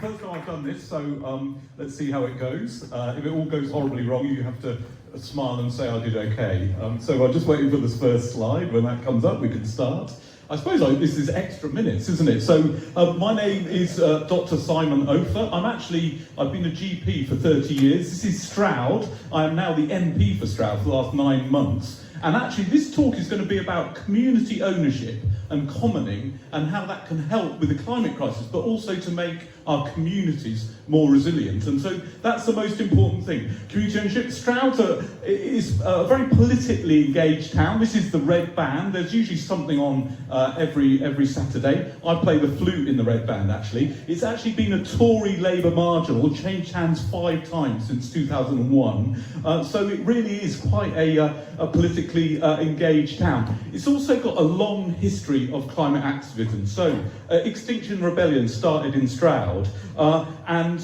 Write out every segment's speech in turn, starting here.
first time I've done this, so let's see how it goes. If it all goes horribly wrong, you have to smile and say I did okay. So I'm just waiting for this first slide. When that comes up, we can start. I suppose this is extra minutes, isn't it? So my name is Dr. Simon Ofer. I've been a GP for 30 years. This is Stroud. I am now the MP for Stroud for the last 9 months. And actually this talk is going to be about community ownership and commoning and how that can help with the climate crisis, but also to make our communities more resilient. And so that's the most important thing. Community ownership. Stroud is a very politically engaged town. This is the Red Band. There's usually something on every Saturday. I play the flute in the Red Band, actually. It's actually been a Tory Labour marginal, changed hands 5 times since 2001. So it really is quite a politically engaged town. It's also got a long history of climate activism. So Extinction Rebellion started in Stroud. And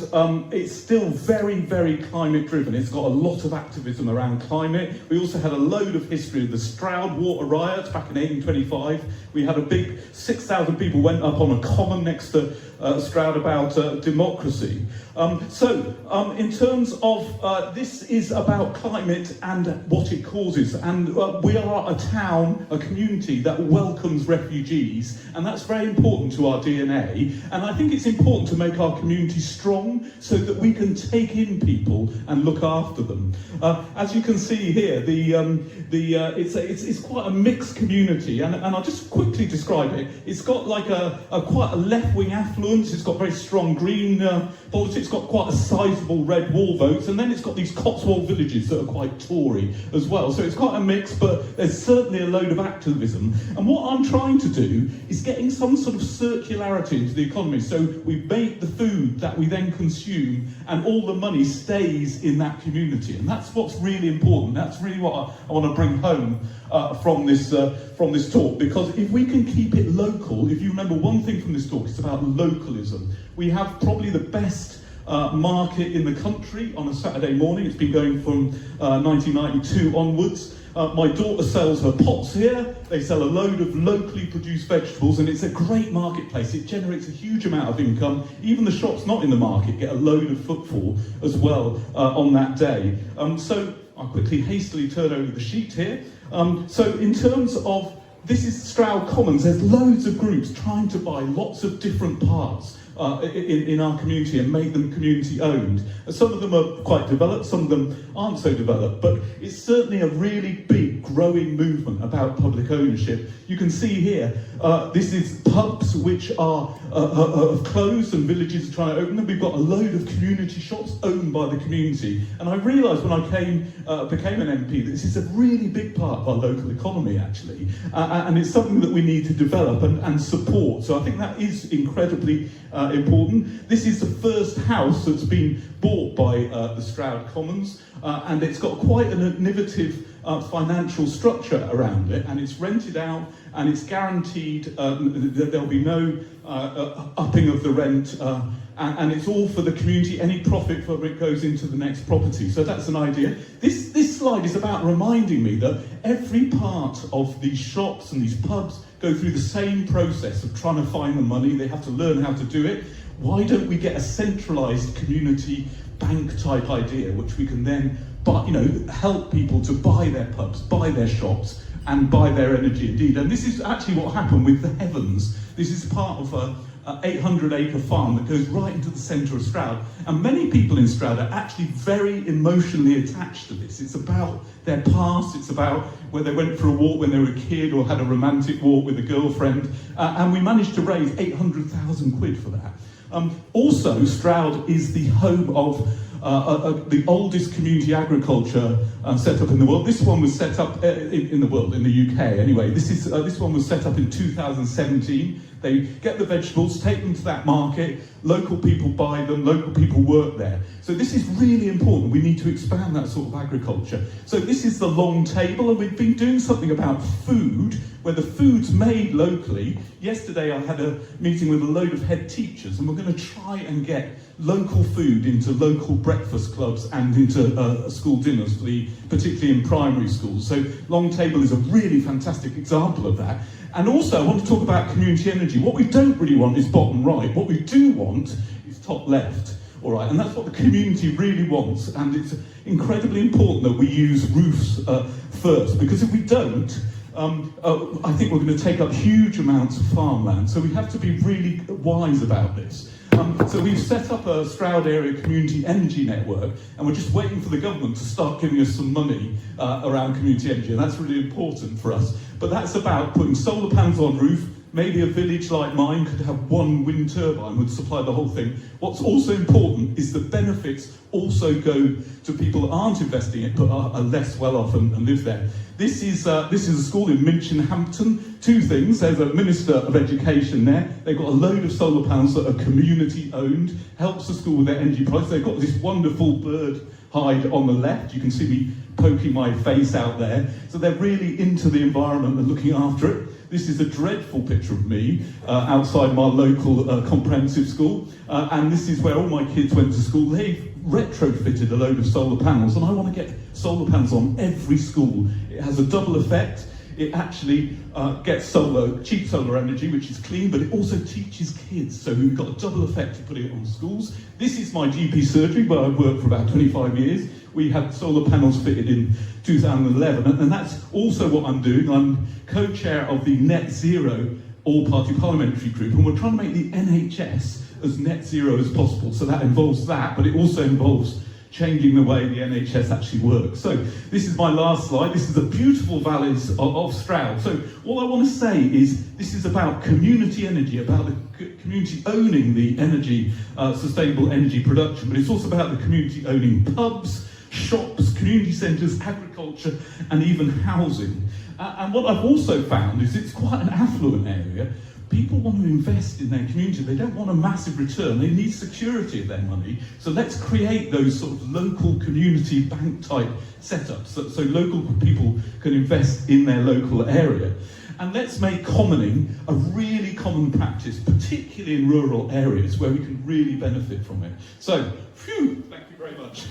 it's still very, very climate driven. It's got a lot of activism around climate. We also had a load of history of the Stroud Water Riots back in 1825. We had a big 6,000 people went up on a common next to Stroud about democracy. In terms of, this is about climate and what it causes. And we are a town, a community that welcomes refugees. And that's very important to our DNA. And I think it's important to make our community strong so that we can take in people and look after them. As you can see here, it's quite a mixed community, and I'll just quickly describe it. It's got like quite a left-wing affluence. It's got very strong green politics. It's got quite a sizable red wall votes, and then it's got these Cotswold villages that are quite Tory as well. So it's quite a mix, but there's certainly a load of activism. And what I'm trying to do is getting some sort of circularity into the economy. So we make the food that we then consume, and all the money stays in that community. And that's what's really important. That's really what I want to bring home from this talk, because if we can keep it local, if you remember one thing from this talk, it's about localism. We have probably the best market in the country on a Saturday morning. It's been going from 1992 onwards. My daughter sells her pots here. They sell a load of locally produced vegetables, and it's a great marketplace. It generates a huge amount of income. Even the shops not in the market get a load of footfall as well on that day. So I'll quickly, hastily turn over the sheet here. So in terms of, this is Stroud Commons. There's loads of groups trying to buy lots of different parts in our community and make them community owned. Some of them are quite developed, some of them aren't so developed, but it's certainly a really big growing movement about public ownership. You can see here, this is pubs which are closed and villages are trying to open them. We've got a load of community shops owned by the community. And I realised when I became an MP that this is a really big part of our local economy, actually. And it's something that we need to develop and support. So I think that is incredibly important. This is the first house that's been bought by the Stroud Commons, and it's got quite an innovative financial structure around it, and it's rented out, and it's guaranteed that there'll be no upping of the rent, and it's all for the community. Any profit from it goes into the next property. So that's an idea. This slide is about reminding me that every part of these shops and these pubs go through the same process of trying to find the money. They have to learn how to do it. Why don't we get a centralised community bank type idea, which we can then help people to buy their pubs, buy their shops, and buy their energy indeed. And this is actually what happened with the Heavens. This is part of an 800-acre farm that goes right into the centre of Stroud. And many people in Stroud are actually very emotionally attached to this. It's about their past, it's about where they went for a walk when they were a kid or had a romantic walk with a girlfriend. And we managed to raise 800,000 quid for that. Also, Stroud is the home of the oldest community agriculture set up in the world. This one was set up in the world, in the UK anyway. This one was set up in 2017. They get the vegetables, take them to that market, local people buy them, local people work there. So this is really important. We need to expand that sort of agriculture. So this is the long table, and we've been doing something about food, where the food's made locally. Yesterday I had a meeting with a load of head teachers, and we're going to try and get local food into local breakfast clubs and into school dinners, particularly in primary schools. So Long Table is a really fantastic example of that. And also I want to talk about community energy. What we don't really want is bottom right. What we do want is top left. All right, and that's what the community really wants, and it's incredibly important that we use roofs first, because if we don't, I think we're going to take up huge amounts of farmland, so we have to be really wise about this. So we've set up a Stroud Area Community Energy Network, and we're just waiting for the government to start giving us some money around community energy, and that's really important for us. But that's about putting solar panels on roof. Maybe a village like mine could have one wind turbine would supply the whole thing. What's also important is the benefits also go to people that aren't investing it but are less well off and live there. This is a school in Minchinhampton. Two things. There's a Minister of Education there. They've got a load of solar panels that are community owned, helps the school with their energy price. They've got this wonderful bird hide on the left. You can see me poking my face out there. So they're really into the environment and looking after it. This is a dreadful picture of me outside my local comprehensive school, and this is where all my kids went to school. They've retrofitted a load of solar panels, and I want to get solar panels on every school. It has a double effect. It actually gets cheap solar energy, which is clean, but it also teaches kids. So we've got a double effect of putting it on schools. This is my GP surgery, where I've worked for about 25 years. We had solar panels fitted in 2011, and that's also what I'm doing. I'm co-chair of the Net Zero All-Party Parliamentary Group, and we're trying to make the NHS as net zero as possible. So that involves that, but it also involves changing the way the NHS actually works. So this is my last slide. This is the beautiful valleys of Stroud. So all I want to say is this is about community energy, about the community owning the energy, sustainable energy production, but it's also about the community owning pubs, shops, community centres, agriculture, and even housing. And what I've also found is it's quite an affluent area. People want to invest in their community. They don't want a massive return. They need security of their money. So let's create those sort of local community bank type setups so local people can invest in their local area. And let's make commoning a really common practice, particularly in rural areas where we can really benefit from it. So, phew, thank you very much.